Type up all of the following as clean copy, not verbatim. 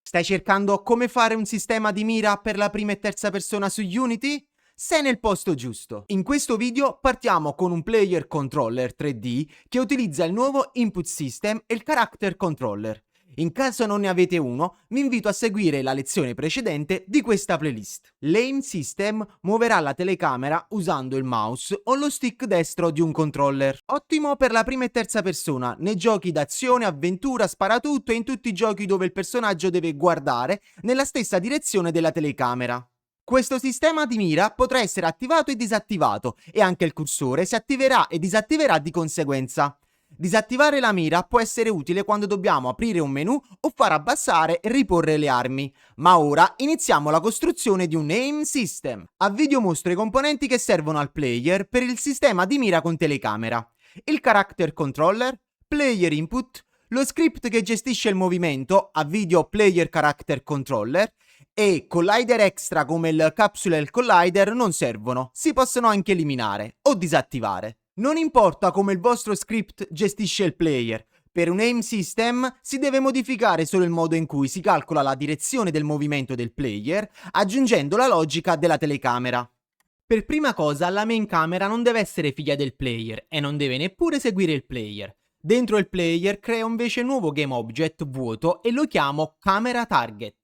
Stai cercando come fare un sistema di mira per la prima e terza persona su Unity? Sei nel posto giusto. In questo video partiamo con un player controller 3D che utilizza il nuovo input system e il character controller. In caso non ne avete uno, vi invito a seguire la lezione precedente di questa playlist. L'aim system muoverà la telecamera usando il mouse o lo stick destro di un controller. Ottimo per la prima e terza persona, nei giochi d'azione, avventura, sparatutto e in tutti i giochi dove il personaggio deve guardare nella stessa direzione della telecamera. Questo sistema di mira potrà essere attivato e disattivato e anche il cursore si attiverà e disattiverà di conseguenza. Disattivare la mira può essere utile quando dobbiamo aprire un menu o far abbassare e riporre le armi. Ma ora iniziamo la costruzione di un aim system. A video mostro i componenti che servono al player per il sistema di mira con telecamera. Il character controller, player input, lo script che gestisce il movimento, a video player character controller, e collider extra come il capsule e il collider non servono, si possono anche eliminare o disattivare. Non importa come il vostro script gestisce il player, per un aim system si deve modificare solo il modo in cui si calcola la direzione del movimento del player, aggiungendo la logica della telecamera. Per prima cosa, la main camera non deve essere figlia del player e non deve neppure seguire il player. Dentro il player creo invece un nuovo game object vuoto e lo chiamo camera target.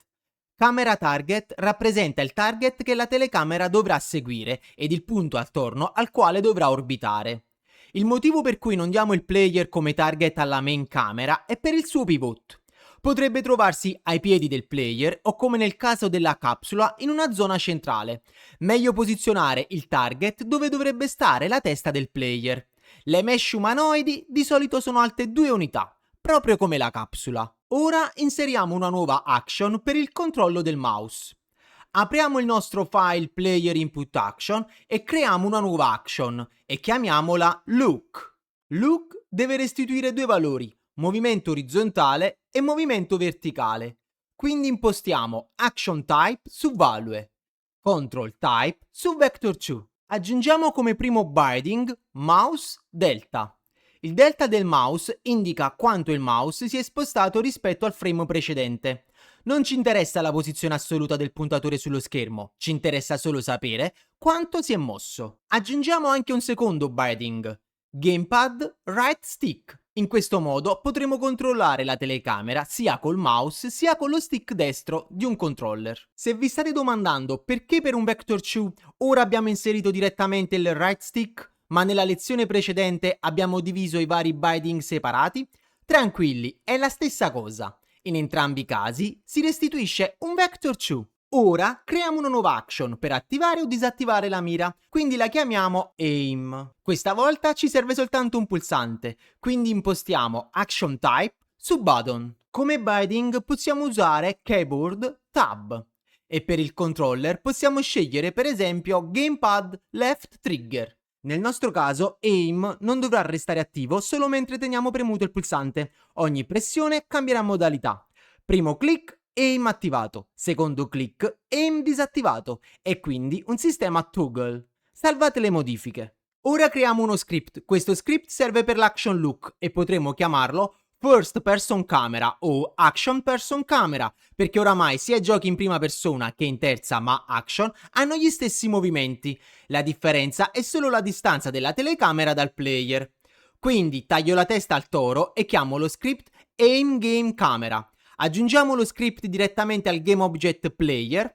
Camera target rappresenta il target che la telecamera dovrà seguire ed il punto attorno al quale dovrà orbitare. Il motivo per cui non diamo il player come target alla main camera è per il suo pivot. Potrebbe trovarsi ai piedi del player o, come nel caso della capsula, in una zona centrale. Meglio posizionare il target dove dovrebbe stare la testa del player. Le mesh umanoidi di solito sono alte 2 unità, proprio come la capsula. Ora inseriamo una nuova action per il controllo del mouse. Apriamo il nostro file player input action e creiamo una nuova action e chiamiamola look. Look deve restituire due valori, movimento orizzontale e movimento verticale. Quindi impostiamo action type su value, control type su vector2. Aggiungiamo come primo binding mouse delta. Il delta del mouse indica quanto il mouse si è spostato rispetto al frame precedente. Non ci interessa la posizione assoluta del puntatore sullo schermo, ci interessa solo sapere quanto si è mosso. Aggiungiamo anche un secondo binding, gamepad right stick. In questo modo potremo controllare la telecamera sia col mouse sia con lo stick destro di un controller. Se vi state domandando perché per un vector2 ora abbiamo inserito direttamente il right stick, ma nella lezione precedente abbiamo diviso i vari binding separati, tranquilli, è la stessa cosa. In entrambi i casi si restituisce un vector2. Ora creiamo una nuova action per attivare o disattivare la mira, quindi la chiamiamo aim. Questa volta ci serve soltanto un pulsante, quindi impostiamo action type su button. Come binding possiamo usare keyboard tab e per il controller possiamo scegliere per esempio gamepad left trigger. Nel nostro caso aim non dovrà restare attivo solo mentre teniamo premuto il pulsante. Ogni pressione cambierà modalità. Primo clic, aim attivato. Secondo clic, aim disattivato. E quindi un sistema toggle. Salvate le modifiche. Ora creiamo uno script. Questo script serve per l'action look e potremo chiamarlo First Person Camera o Action Person Camera, perché oramai sia i giochi in prima persona che in terza ma action hanno gli stessi movimenti. La differenza è solo la distanza della telecamera dal player. Quindi taglio la testa al toro e chiamo lo script Aim Game Camera. Aggiungiamo lo script direttamente al game object player.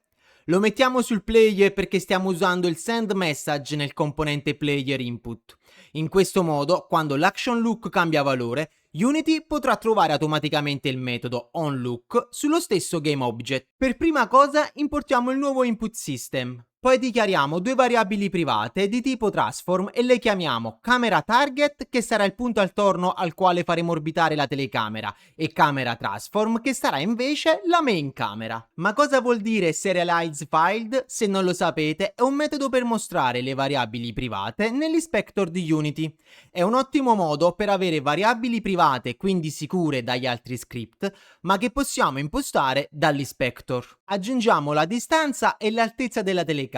Lo mettiamo sul player perché stiamo usando il send message nel componente player input. In questo modo, quando l'action look cambia valore, Unity potrà trovare automaticamente il metodo onLook sullo stesso game object. Per prima cosa importiamo il nuovo input system. Poi dichiariamo due variabili private di tipo transform e le chiamiamo camera target, che sarà il punto attorno al quale faremo orbitare la telecamera, e camera transform, che sarà invece la main camera. Ma cosa vuol dire serializedField? Se non lo sapete, è un metodo per mostrare le variabili private nell'inspector di Unity. È un ottimo modo per avere variabili private, quindi sicure dagli altri script, ma che possiamo impostare dall'inspector. Aggiungiamo la distanza e l'altezza della telecamera.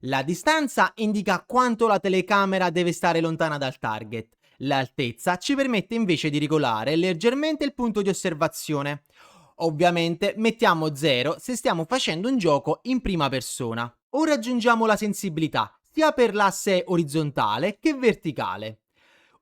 La distanza indica quanto la telecamera deve stare lontana dal target. L'altezza ci permette invece di regolare leggermente il punto di osservazione. Ovviamente mettiamo 0 se stiamo facendo un gioco in prima persona. Ora aggiungiamo la sensibilità, sia per l'asse orizzontale che verticale.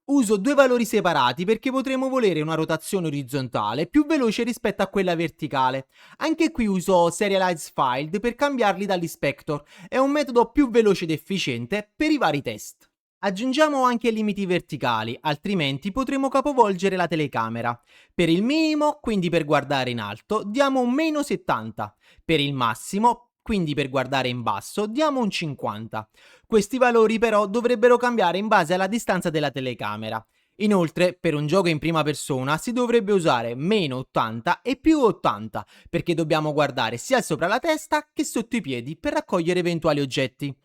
Uso due valori separati perché potremo volere una rotazione orizzontale più veloce rispetto a quella verticale. Anche qui uso Serialize File per cambiarli dall'inspector, è un metodo più veloce ed efficiente per i vari test. Aggiungiamo anche limiti verticali, altrimenti potremo capovolgere la telecamera. Per il minimo, quindi per guardare in alto, diamo un meno 70. Per il massimo, quindi per guardare in basso, diamo un 50. Questi valori però dovrebbero cambiare in base alla distanza della telecamera. Inoltre, per un gioco in prima persona si dovrebbe usare meno 80 e più 80, perché dobbiamo guardare sia sopra la testa che sotto i piedi per raccogliere eventuali oggetti.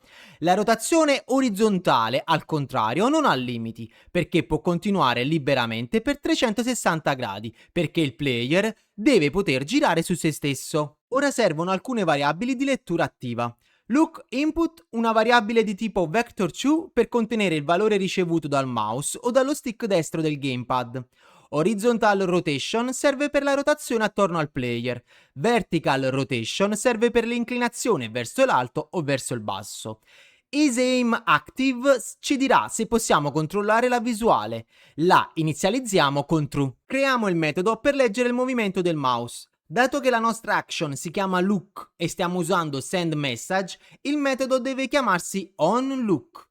La rotazione orizzontale, al contrario, non ha limiti, perché può continuare liberamente per 360 gradi, perché il player deve poter girare su se stesso. Ora servono alcune variabili di lettura attiva. Look input, una variabile di tipo vector2 per contenere il valore ricevuto dal mouse o dallo stick destro del gamepad. Horizontal rotation serve per la rotazione attorno al player. Vertical rotation serve per l'inclinazione verso l'alto o verso il basso. EasyAim Active ci dirà se possiamo controllare la visuale. La inizializziamo con true. Creiamo il metodo per leggere il movimento del mouse. Dato che la nostra action si chiama look e stiamo usando sendMessage, il metodo deve chiamarsi onLook.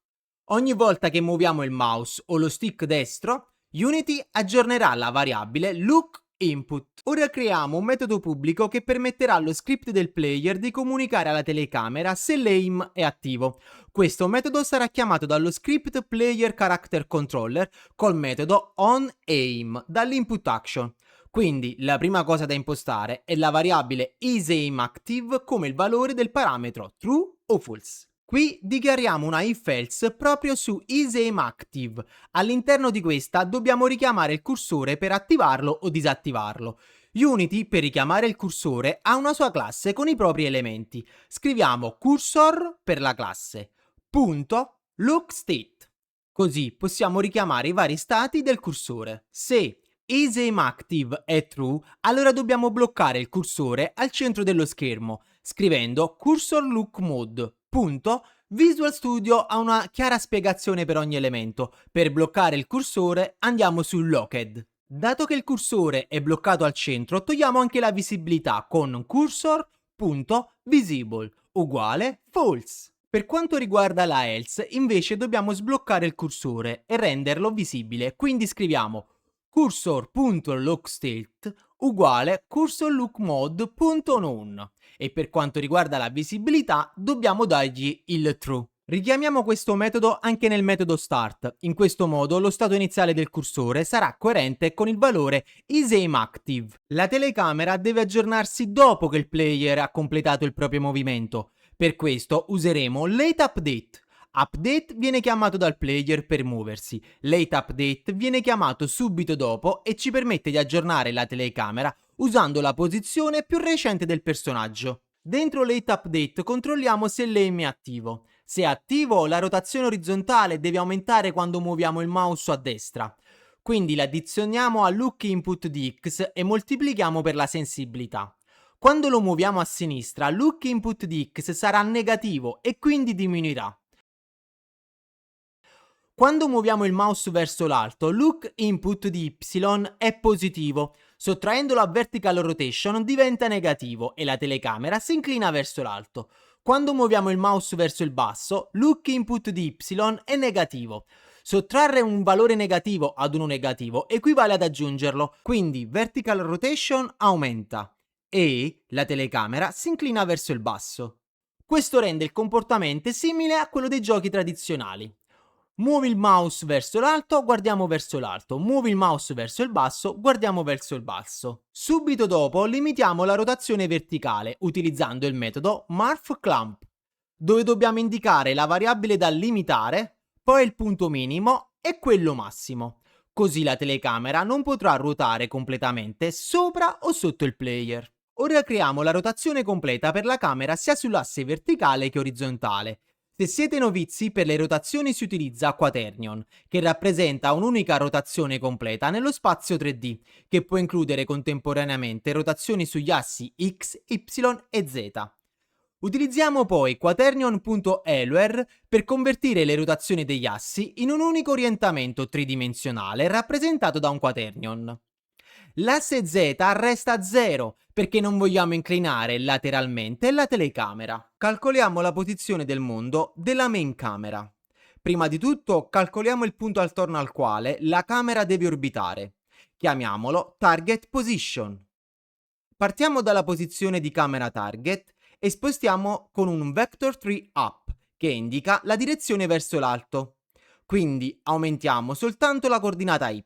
Ogni volta che muoviamo il mouse o lo stick destro, Unity aggiornerà la variabile lookInput. Ora creiamo un metodo pubblico che permetterà allo script del player di comunicare alla telecamera se l'aim è attivo. Questo metodo sarà chiamato dallo script player character controller col metodo onAim dall'input action. Quindi la prima cosa da impostare è la variabile isAimActive come il valore del parametro true o false. Qui dichiariamo una if-else proprio su isAimActive. All'interno di questa dobbiamo richiamare il cursore per attivarlo o disattivarlo. Unity, per richiamare il cursore, ha una sua classe con i propri elementi. Scriviamo cursor per la classe, punto lookState. Così possiamo richiamare i vari stati del cursore. Se isAimActive è true, allora dobbiamo bloccare il cursore al centro dello schermo, scrivendo cursorLookMode. Visual Studio ha una chiara spiegazione per ogni elemento. Per bloccare il cursore andiamo su Locked. Dato che il cursore è bloccato al centro, togliamo anche la visibilità con cursor.visible uguale false. Per quanto riguarda la else, invece dobbiamo sbloccare il cursore e renderlo visibile, quindi scriviamo cursor.lookState uguale cursorLookMode.none e per quanto riguarda la visibilità dobbiamo dargli il true. Richiamiamo questo metodo anche nel metodo start, in questo modo lo stato iniziale del cursore sarà coerente con il valore isAimActive. La telecamera deve aggiornarsi dopo che il player ha completato il proprio movimento, per questo useremo lateUpdate. Update viene chiamato dal player per muoversi, lateUpdate viene chiamato subito dopo e ci permette di aggiornare la telecamera usando la posizione più recente del personaggio. Dentro lateUpdate controlliamo se l'aim è attivo. Se è attivo, la rotazione orizzontale deve aumentare quando muoviamo il mouse a destra. Quindi l'addizioniamo a lookInput di X e moltiplichiamo per la sensibilità. Quando lo muoviamo a sinistra, lookInput di X sarà negativo e quindi diminuirà. Quando muoviamo il mouse verso l'alto, lookInput di Y è positivo. Sottraendolo a vertical rotation diventa negativo e la telecamera si inclina verso l'alto. Quando muoviamo il mouse verso il basso, lookInput di Y è negativo. Sottrarre un valore negativo ad uno negativo equivale ad aggiungerlo, quindi vertical rotation aumenta e la telecamera si inclina verso il basso. Questo rende il comportamento simile a quello dei giochi tradizionali. Muovi il mouse verso l'alto, guardiamo verso l'alto. Muovi il mouse verso il basso, guardiamo verso il basso. Subito dopo limitiamo la rotazione verticale utilizzando il metodo MarfClamp, dove dobbiamo indicare la variabile da limitare, poi il punto minimo e quello massimo. Così la telecamera non potrà ruotare completamente sopra o sotto il player. Ora creiamo la rotazione completa per la camera sia sull'asse verticale che orizzontale. Se siete novizi, per le rotazioni si utilizza Quaternion, che rappresenta un'unica rotazione completa nello spazio 3D, che può includere contemporaneamente rotazioni sugli assi X, Y e Z. Utilizziamo poi Quaternion.Eluer per convertire le rotazioni degli assi in un unico orientamento tridimensionale rappresentato da un quaternion. L'asse Z resta a 0 perché non vogliamo inclinare lateralmente la telecamera. Calcoliamo la posizione del mondo della main camera. Prima di tutto calcoliamo il punto attorno al quale la camera deve orbitare. Chiamiamolo Target Position. Partiamo dalla posizione di camera target e spostiamo con un vector tree up che indica la direzione verso l'alto. Quindi aumentiamo soltanto la coordinata y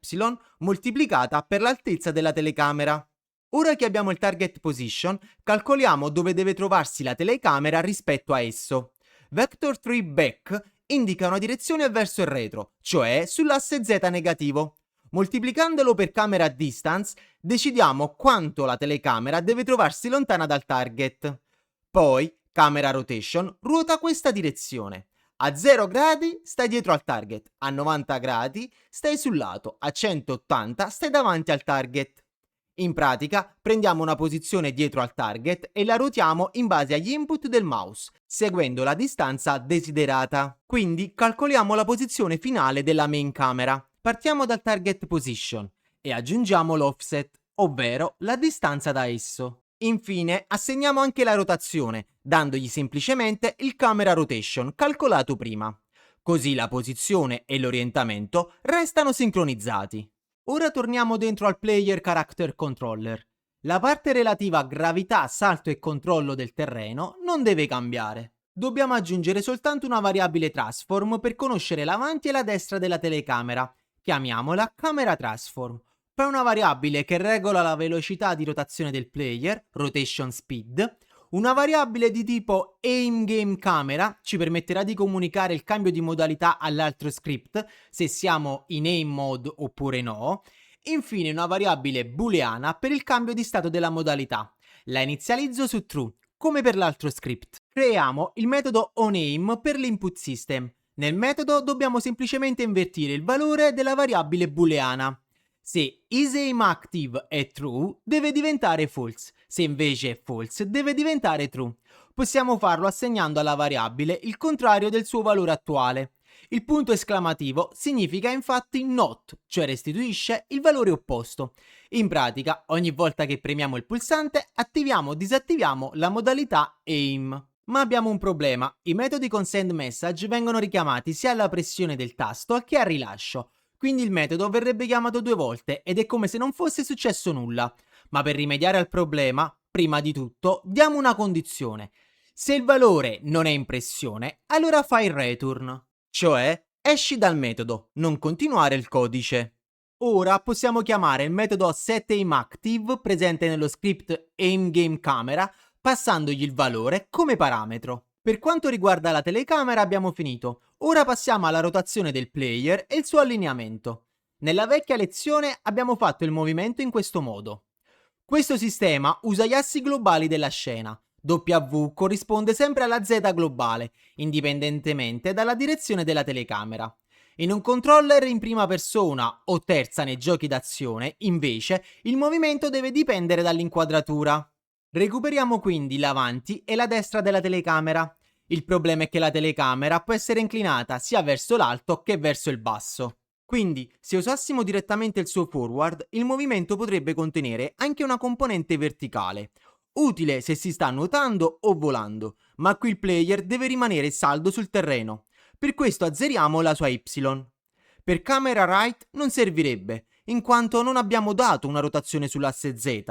moltiplicata per l'altezza della telecamera. Ora che abbiamo il target position, calcoliamo dove deve trovarsi la telecamera rispetto a esso. Vector tree back indica una direzione verso il retro, cioè sull'asse z negativo. Moltiplicandolo per camera distance, decidiamo quanto la telecamera deve trovarsi lontana dal target. Poi, camera rotation ruota questa direzione. A 0 gradi stai dietro al target, a 90 gradi stai sul lato, a 180 stai davanti al target. In pratica, prendiamo una posizione dietro al target e la ruotiamo in base agli input del mouse, seguendo la distanza desiderata. Quindi calcoliamo la posizione finale della main camera. Partiamo dal target position e aggiungiamo l'offset, ovvero la distanza da esso. Infine, assegniamo anche la rotazione, dandogli semplicemente il camera rotation calcolato prima. Così la posizione e l'orientamento restano sincronizzati. Ora torniamo dentro al Player Character Controller. La parte relativa a gravità, salto e controllo del terreno non deve cambiare. Dobbiamo aggiungere soltanto una variabile transform per conoscere l'avanti e la destra della telecamera. Chiamiamola Camera Transform. Poi una variabile che regola la velocità di rotazione del player, Rotation Speed. Una variabile di tipo AimGameCamera ci permetterà di comunicare il cambio di modalità all'altro script, se siamo in aim mode oppure no. Infine una variabile booleana per il cambio di stato della modalità. La inizializzo su true, come per l'altro script. Creiamo il metodo onAim per l'input system. Nel metodo dobbiamo semplicemente invertire il valore della variabile booleana. Se isAimActive è true, deve diventare false. Se invece è false, deve diventare true. Possiamo farlo assegnando alla variabile il contrario del suo valore attuale. Il punto esclamativo significa infatti not, cioè restituisce il valore opposto. In pratica, ogni volta che premiamo il pulsante, attiviamo o disattiviamo la modalità aim. Ma abbiamo un problema, i metodi con sendMessage vengono richiamati sia alla pressione del tasto che al rilascio, quindi il metodo verrebbe chiamato 2 volte ed è come se non fosse successo nulla. Ma per rimediare al problema, prima di tutto, diamo una condizione. Se il valore non è in pressione, allora fai il return, cioè esci dal metodo, non continuare il codice. Ora possiamo chiamare il metodo setAimActive presente nello script AimGameCamera passandogli il valore come parametro. Per quanto riguarda la telecamera abbiamo finito, ora passiamo alla rotazione del player e il suo allineamento. Nella vecchia lezione abbiamo fatto il movimento in questo modo. Questo sistema usa gli assi globali della scena. W corrisponde sempre alla Z globale, indipendentemente dalla direzione della telecamera. In un controller in prima persona o terza nei giochi d'azione, invece, il movimento deve dipendere dall'inquadratura. Recuperiamo quindi l'avanti e la destra della telecamera. Il problema è che la telecamera può essere inclinata sia verso l'alto che verso il basso. Quindi, se usassimo direttamente il suo forward, il movimento potrebbe contenere anche una componente verticale, utile se si sta nuotando o volando, ma qui il player deve rimanere saldo sul terreno. Per questo azzeriamo la sua Y. Per camera right non servirebbe, in quanto non abbiamo dato una rotazione sull'asse Z,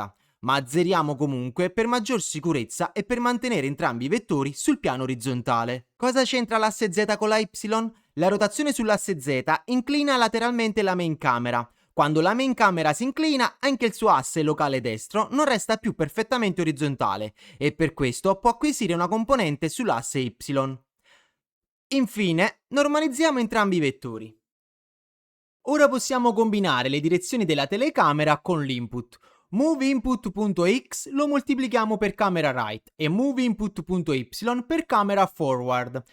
ma azzeriamo comunque per maggior sicurezza e per mantenere entrambi i vettori sul piano orizzontale. Cosa c'entra l'asse Z con la Y? La rotazione sull'asse Z inclina lateralmente la main camera. Quando la main camera si inclina, anche il suo asse locale destro non resta più perfettamente orizzontale e per questo può acquisire una componente sull'asse Y. Infine, normalizziamo entrambi i vettori. Ora possiamo combinare le direzioni della telecamera con l'input. MoveInput.x lo moltiplichiamo per camera right e MoveInput.y per camera forward.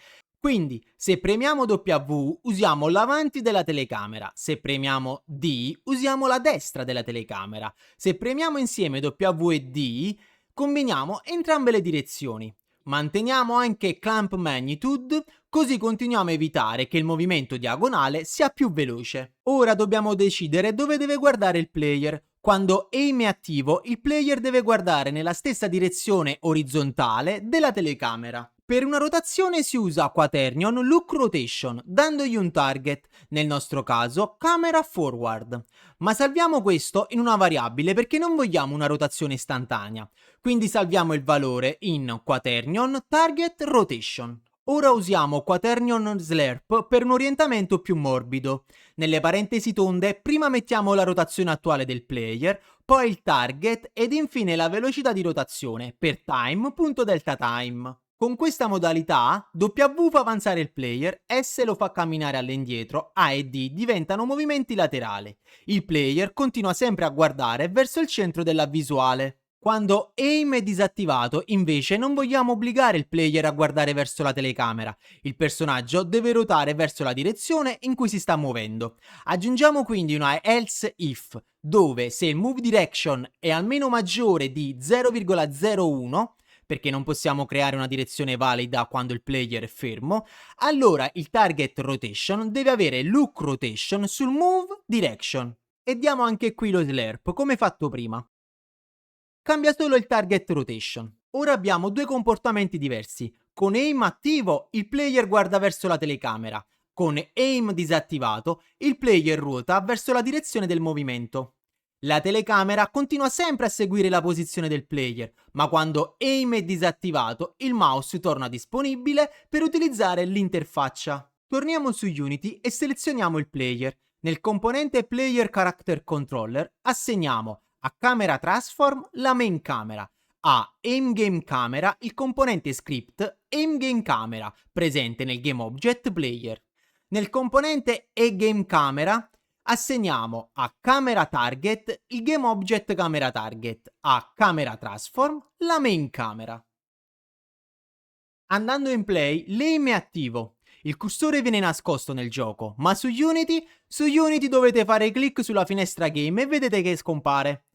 Quindi, se premiamo W, usiamo l'avanti della telecamera, se premiamo D, usiamo la destra della telecamera, se premiamo insieme W e D, combiniamo entrambe le direzioni. Manteniamo anche Clamp Magnitude, così continuiamo a evitare che il movimento diagonale sia più veloce. Ora dobbiamo decidere dove deve guardare il player. Quando aim è attivo, il player deve guardare nella stessa direzione orizzontale della telecamera. Per una rotazione si usa Quaternion Look Rotation, dandogli un target, nel nostro caso Camera Forward. Ma salviamo questo in una variabile perché non vogliamo una rotazione istantanea. Quindi salviamo il valore in Quaternion Target Rotation. Ora usiamo Quaternion Slurp per un orientamento più morbido. Nelle parentesi tonde prima mettiamo la rotazione attuale del player, poi il target ed infine la velocità di rotazione per time.deltaTime. Con questa modalità W fa avanzare il player, S lo fa camminare all'indietro, A e D diventano movimenti laterali. Il player continua sempre a guardare verso il centro della visuale. Quando aim è disattivato, invece, non vogliamo obbligare il player a guardare verso la telecamera. Il personaggio deve ruotare verso la direzione in cui si sta muovendo. Aggiungiamo quindi una else if, dove se il move direction è almeno maggiore di 0,01, perché non possiamo creare una direzione valida quando il player è fermo, allora il target rotation deve avere look rotation sul move direction. E diamo anche qui lo slurp, come fatto prima. Cambia solo il target rotation. Ora abbiamo due comportamenti diversi. Con aim attivo il player guarda verso la telecamera. Con aim disattivato il player ruota verso la direzione del movimento. La telecamera continua sempre a seguire la posizione del player, ma quando aim è disattivato il mouse torna disponibile per utilizzare l'interfaccia. Torniamo su Unity e selezioniamo il player. Nel componente Player Character Controller assegniamo a Camera Transform la main camera, a Aim Game Camera il componente script Aim Game Camera presente nel Game Object Player. Nel componente eGame Camera assegniamo a Camera Target il Game Object Camera Target, a Camera Transform la main camera. Andando in play, l'aim è attivo. Il cursore viene nascosto nel gioco, ma su Unity dovete fare clic sulla finestra Game e vedete che scompare.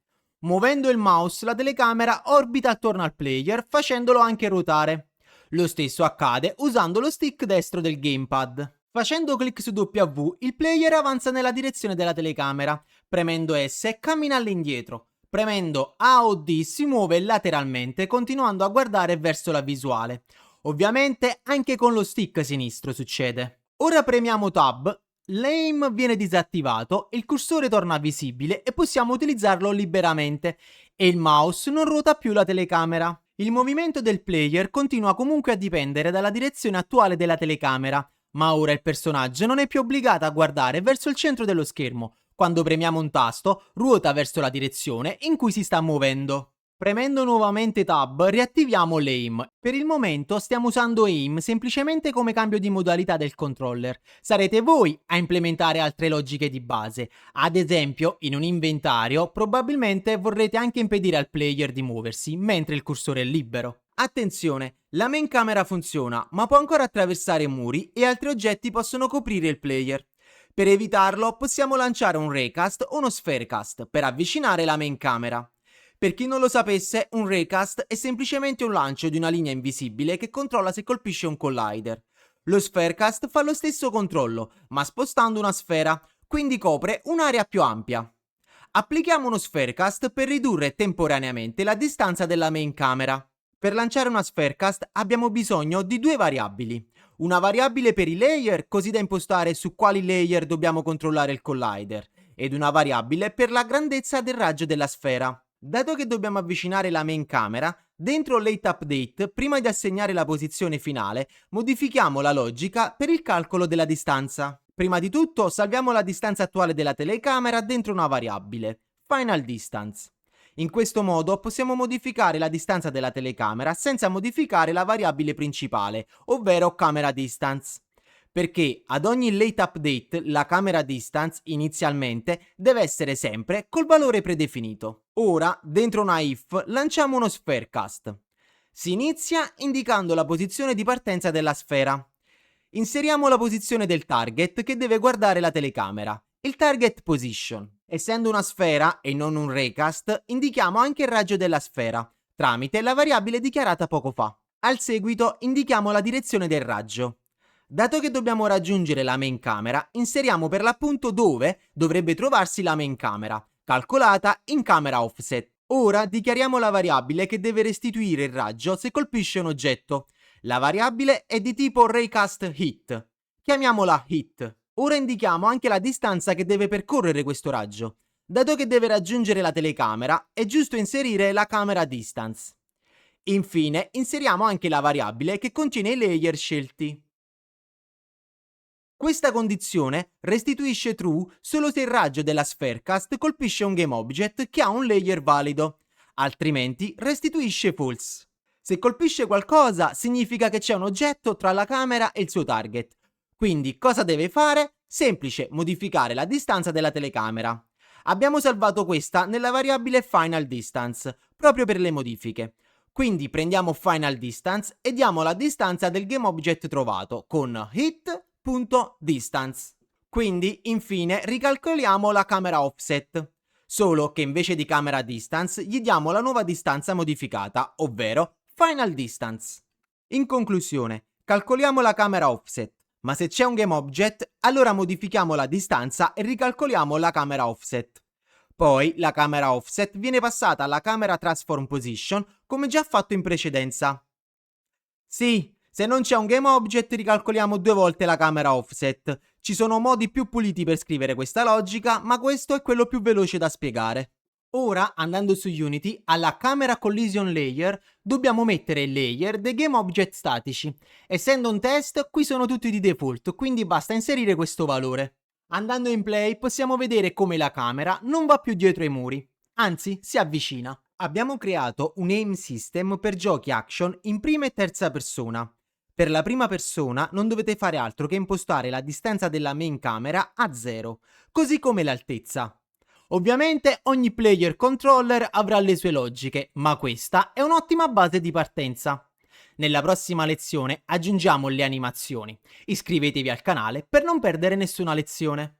Muovendo il mouse, la telecamera orbita attorno al player, facendolo anche ruotare. Lo stesso accade usando lo stick destro del gamepad. Facendo clic su W, il player avanza nella direzione della telecamera. Premendo S cammina all'indietro. Premendo A o D si muove lateralmente, continuando a guardare verso la visuale. Ovviamente anche con lo stick sinistro succede. Ora premiamo Tab, l'aim viene disattivato, il cursore torna visibile e possiamo utilizzarlo liberamente e il mouse non ruota più la telecamera. Il movimento del player continua comunque a dipendere dalla direzione attuale della telecamera, ma ora il personaggio non è più obbligato a guardare verso il centro dello schermo. Quando premiamo un tasto, ruota verso la direzione in cui si sta muovendo. Premendo nuovamente Tab riattiviamo l'aim. Per il momento stiamo usando aim semplicemente come cambio di modalità del controller. Sarete voi a implementare altre logiche di base. Ad esempio, in un inventario probabilmente vorrete anche impedire al player di muoversi mentre il cursore è libero. Attenzione, la main camera funziona, ma può ancora attraversare muri e altri oggetti possono coprire il player. Per evitarlo possiamo lanciare un raycast o uno spherecast per avvicinare la main camera. Per chi non lo sapesse, un raycast è semplicemente un lancio di una linea invisibile che controlla se colpisce un collider. Lo spherecast fa lo stesso controllo, ma spostando una sfera, quindi copre un'area più ampia. Applichiamo uno spherecast per ridurre temporaneamente la distanza della main camera. Per lanciare una spherecast abbiamo bisogno di due variabili. Una variabile per i layer, così da impostare su quali layer dobbiamo controllare il collider, ed una variabile per la grandezza del raggio della sfera. Dato che dobbiamo avvicinare la main camera, dentro Late Update, prima di assegnare la posizione finale, modifichiamo la logica per il calcolo della distanza. Prima di tutto, salviamo la distanza attuale della telecamera dentro una variabile, Final Distance. In questo modo possiamo modificare la distanza della telecamera senza modificare la variabile principale, ovvero Camera Distance. Perché ad ogni late update la camera distance inizialmente deve essere sempre col valore predefinito. Ora, dentro una if, lanciamo uno spherecast. Si inizia indicando la posizione di partenza della sfera. Inseriamo la posizione del target che deve guardare la telecamera, il target position. Essendo una sfera e non un raycast, indichiamo anche il raggio della sfera, tramite la variabile dichiarata poco fa. Al seguito indichiamo la direzione del raggio. Dato che dobbiamo raggiungere la main camera, inseriamo per l'appunto dove dovrebbe trovarsi la main camera, calcolata in camera offset. Ora dichiariamo la variabile che deve restituire il raggio se colpisce un oggetto. La variabile è di tipo raycast hit. Chiamiamola hit. Ora indichiamo anche la distanza che deve percorrere questo raggio. Dato che deve raggiungere la telecamera, è giusto inserire la camera distance. Infine, inseriamo anche la variabile che contiene i layer scelti. Questa condizione restituisce true solo se il raggio della spherecast colpisce un GameObject che ha un layer valido, altrimenti restituisce false. Se colpisce qualcosa significa che c'è un oggetto tra la camera e il suo target. Quindi cosa deve fare? Semplice, modificare la distanza della telecamera. Abbiamo salvato questa nella variabile final distance, proprio per le modifiche. Quindi prendiamo final distance e diamo la distanza del GameObject trovato con hit.distance. Quindi, infine, ricalcoliamo la camera offset. Solo che invece di camera distance gli diamo la nuova distanza modificata, ovvero final distance. In conclusione, calcoliamo la camera offset, ma se c'è un GameObject, allora modifichiamo la distanza e ricalcoliamo la camera offset. Poi la camera offset viene passata alla camera transform position come già fatto in precedenza. Sì, se non c'è un GameObject ricalcoliamo 2 volte la camera offset. Ci sono modi più puliti per scrivere questa logica, ma questo è quello più veloce da spiegare. Ora, andando su Unity, alla camera collision layer dobbiamo mettere il layer dei GameObject statici. Essendo un test, qui sono tutti di default, quindi basta inserire questo valore. Andando in play possiamo vedere come la camera non va più dietro ai muri, anzi si avvicina. Abbiamo creato un aim system per giochi action in prima e terza persona. Per la prima persona non dovete fare altro che impostare la distanza della main camera a 0, così come l'altezza. Ovviamente ogni player controller avrà le sue logiche, ma questa è un'ottima base di partenza. Nella prossima lezione aggiungiamo le animazioni. Iscrivetevi al canale per non perdere nessuna lezione.